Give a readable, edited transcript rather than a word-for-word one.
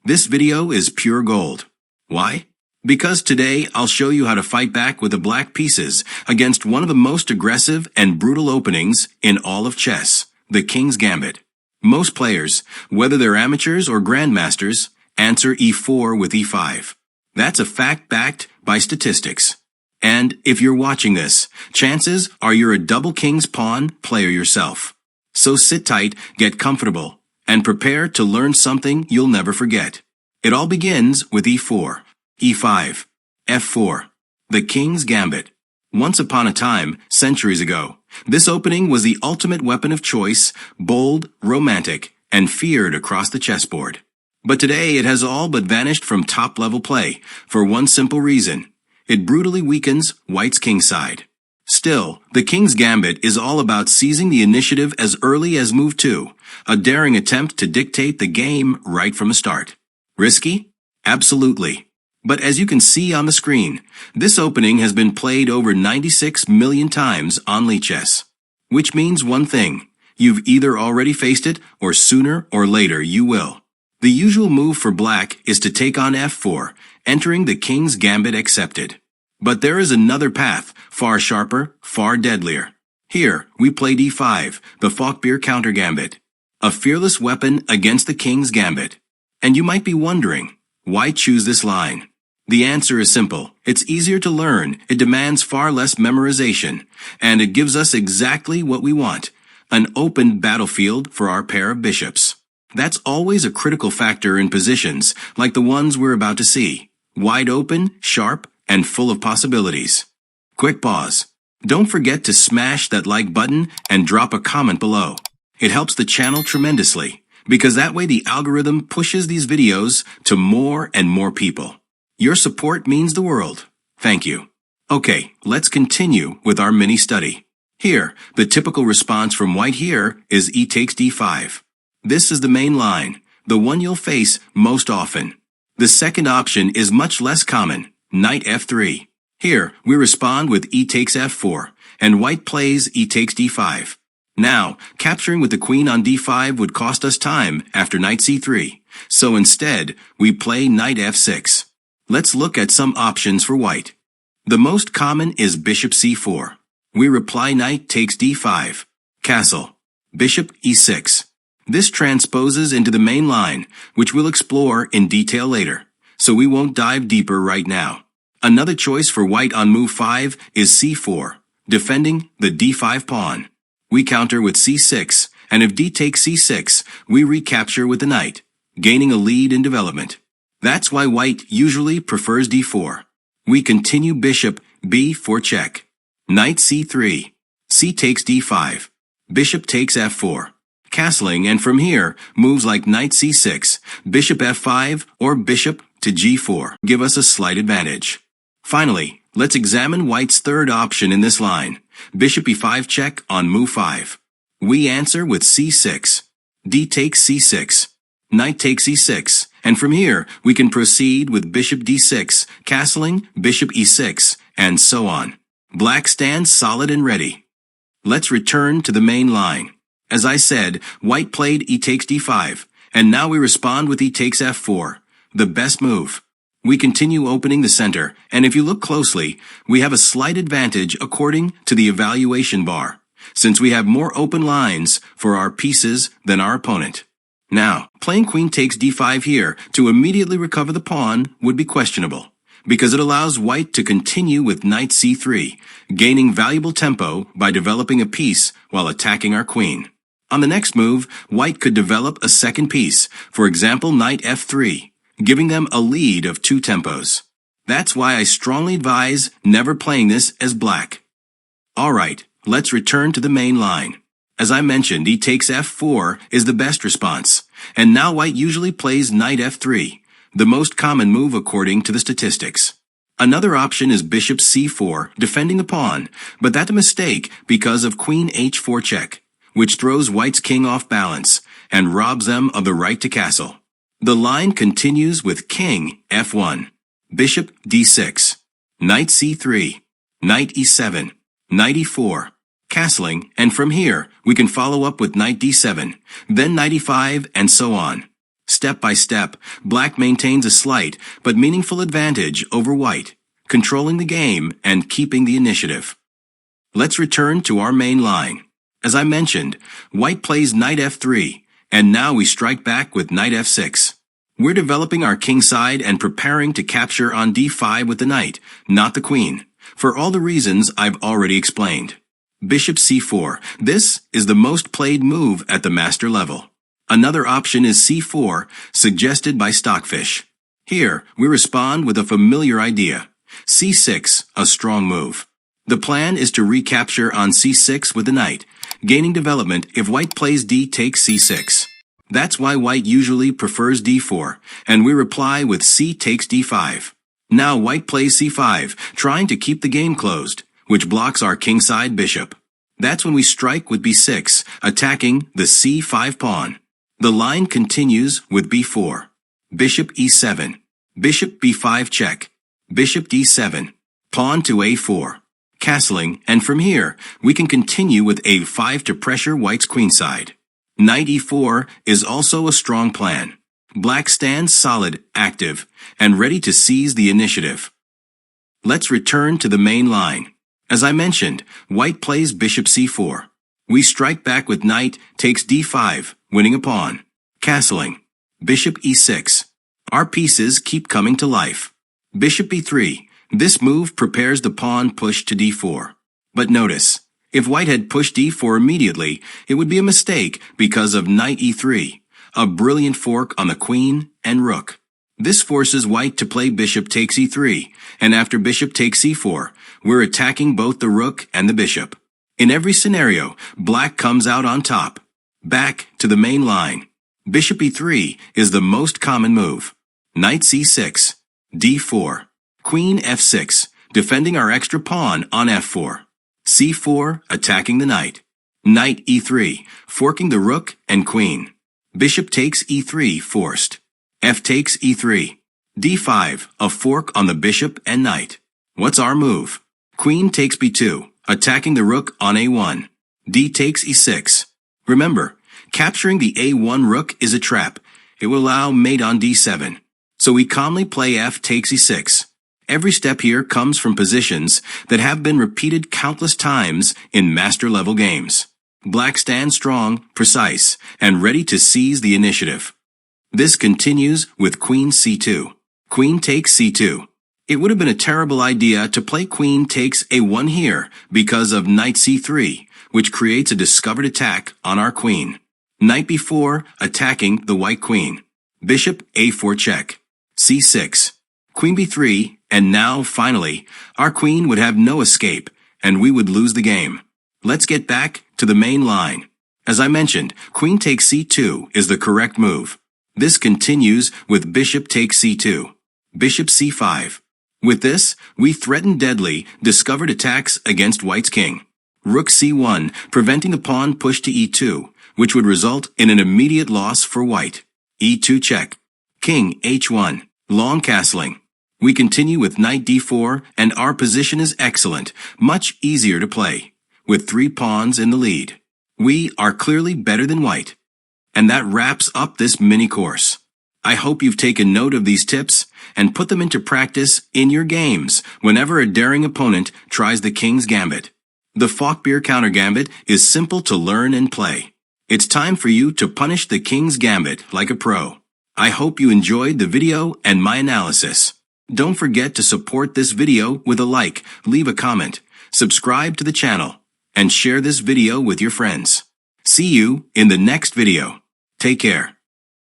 This video is pure gold. Why? Because today I'll show you how to fight back with the black pieces against one of the most aggressive and brutal openings in all of chess, the King's Gambit. Most players, whether they're amateurs or grandmasters, answer e4 with e5. That's a fact backed by statistics. And if you're watching this, chances are you're a double king's pawn player yourself. So sit tight, get comfortable, and prepare to learn something you'll never forget. It all begins with e4, e5, f4, the King's Gambit. Once upon a time, centuries ago, this opening was the ultimate weapon of choice, bold, romantic, and feared across the chessboard. But today it has all but vanished from top-level play, for one simple reason. It brutally weakens White's kingside. Still, the King's Gambit is all about seizing the initiative as early as move 2, a daring attempt to dictate the game right from the start. Risky? Absolutely. But as you can see on the screen, this opening has been played over 96 million times on Lichess. Which means one thing, you've either already faced it or sooner or later you will. The usual move for black is to take on f4, entering the King's Gambit accepted. But there is another path, far sharper, far deadlier. Here, we play d5, the Falkbeer Countergambit, a fearless weapon against the King's Gambit. And you might be wondering, why choose this line? The answer is simple. It's easier to learn, it demands far less memorization, and it gives us exactly what we want, an open battlefield for our pair of bishops. That's always a critical factor in positions like the ones we're about to see. Wide open, sharp, and full of possibilities. Quick pause. Don't forget to smash that like button and drop a comment below. It helps the channel tremendously, because that way the algorithm pushes these videos to more and more people. Your support means the world. Thank you. Okay, let's continue with our mini study. Here, the typical response from White here is e takes d5. This is the main line, the one you'll face most often. The second option is much less common, knight f3. Here, we respond with e takes f4, and White plays e takes d5. Now, capturing with the queen on d5 would cost us time after knight c3, so instead, we play knight f6. Let's look at some options for White. The most common is bishop c4. We reply knight takes d5, castle, bishop e6. This transposes into the main line, which we'll explore in detail later, so we won't dive deeper right now. Another choice for White on move 5 is c4, defending the d5 pawn. We counter with c6, and if d takes c6, we recapture with the knight, gaining a lead in development. That's why White usually prefers d4. We continue bishop b4 check, knight c3, c takes d5, bishop takes f4. Castling, and from here, moves like knight c6, bishop f5, or bishop to g4 give us a slight advantage. Finally, let's examine White's third option in this line, bishop e5 check on move 5. We answer with c6, d takes c6, knight takes e6, and from here, we can proceed with bishop d6, castling, bishop e6, and so on. Black stands solid and ready. Let's return to the main line. As I said, White played e takes d5, and now we respond with e takes f4, the best move. We continue opening the center, and if you look closely, we have a slight advantage according to the evaluation bar, since we have more open lines for our pieces than our opponent. Now, playing queen takes d5 here to immediately recover the pawn would be questionable, because it allows White to continue with knight c3, gaining valuable tempo by developing a piece while attacking our queen. On the next move, White could develop a second piece, for example knight f3, giving them a lead of 2 tempos. That's why I strongly advise never playing this as black. Alright, let's return to the main line. As I mentioned, e takes f4 is the best response, and now White usually plays knight f3, the most common move according to the statistics. Another option is bishop c4, defending the pawn, but that's a mistake because of queen h4 check, which throws White's king off balance and robs them of the right to castle. The line continues with king f1, bishop d6, knight c3, knight e7, knight e4, castling, and from here we can follow up with knight d7, then knight e5, and so on. Step by step, black maintains a slight but meaningful advantage over white, controlling the game and keeping the initiative. Let's return to our main line. As I mentioned, white plays knight f3, and now we strike back with knight f6. We're developing our kingside and preparing to capture on d5 with the knight, not the queen, for all the reasons I've already explained. Bishop c4. This is the most played move at the master level. Another option is c4, suggested by Stockfish. Here, we respond with a familiar idea. c6, a strong move. The plan is to recapture on c6 with the knight, gaining development if white plays d takes c6. That's why white usually prefers d4, and we reply with c takes d5. Now white plays c5, trying to keep the game closed, which blocks our kingside bishop. That's when we strike with b6, attacking the c5 pawn. The line continues with b4. Bishop e7. Bishop b5 check. Bishop d7. Pawn to a4. Castling, and from here, we can continue with a5 to pressure white's queenside. Knight e4 is also a strong plan. Black stands solid, active, and ready to seize the initiative. Let's return to the main line. As I mentioned, white plays bishop c4. We strike back with knight takes d5, winning a pawn. Castling. Bishop e6. Our pieces keep coming to life. Bishop e3. This move prepares the pawn push to d4. But notice, if white had pushed d4 immediately, it would be a mistake because of knight e3, a brilliant fork on the queen and rook. This forces white to play bishop takes e3, and after bishop takes c4, we're attacking both the rook and the bishop. In every scenario, black comes out on top. Back to the main line. Bishop e3 is the most common move. Knight c6, d4, queen f6, defending our extra pawn on f4. c4, attacking the knight. Knight e3, forking the rook and queen. Bishop takes e3, forced. F takes e3. d5, a fork on the bishop and knight. What's our move? Queen takes b2, attacking the rook on a1. D takes e6. Remember, capturing the a1 rook is a trap. It will allow mate on d7. So we calmly play f takes e6. Every step here comes from positions that have been repeated countless times in master-level games. Black stands strong, precise, and ready to seize the initiative. This continues with queen c2. Queen takes c2. It would have been a terrible idea to play queen takes a1 here because of knight c3, which creates a discovered attack on our queen. Knight b4, attacking the white queen. Bishop a4 check. c6. Queen b3, and now, finally, our queen would have no escape, and we would lose the game. Let's get back to the main line. As I mentioned, queen takes c2 is the correct move. This continues with bishop takes c2. Bishop c5. With this, we threaten deadly, discovered attacks against white's king. Rook c1, preventing the pawn push to e2, which would result in an immediate loss for white. e2 check. King h1, long castling. We continue with knight d4, and our position is excellent, much easier to play, with 3 pawns in the lead. We are clearly better than white. And that wraps up this mini course. I hope you've taken note of these tips and put them into practice in your games whenever a daring opponent tries the King's Gambit. The Falkbeer Countergambit is simple to learn and play. It's time for you to punish the King's Gambit like a pro. I hope you enjoyed the video and my analysis. Don't forget to support this video with a like, leave a comment, subscribe to the channel, and share this video with your friends. See you in the next video. Take care.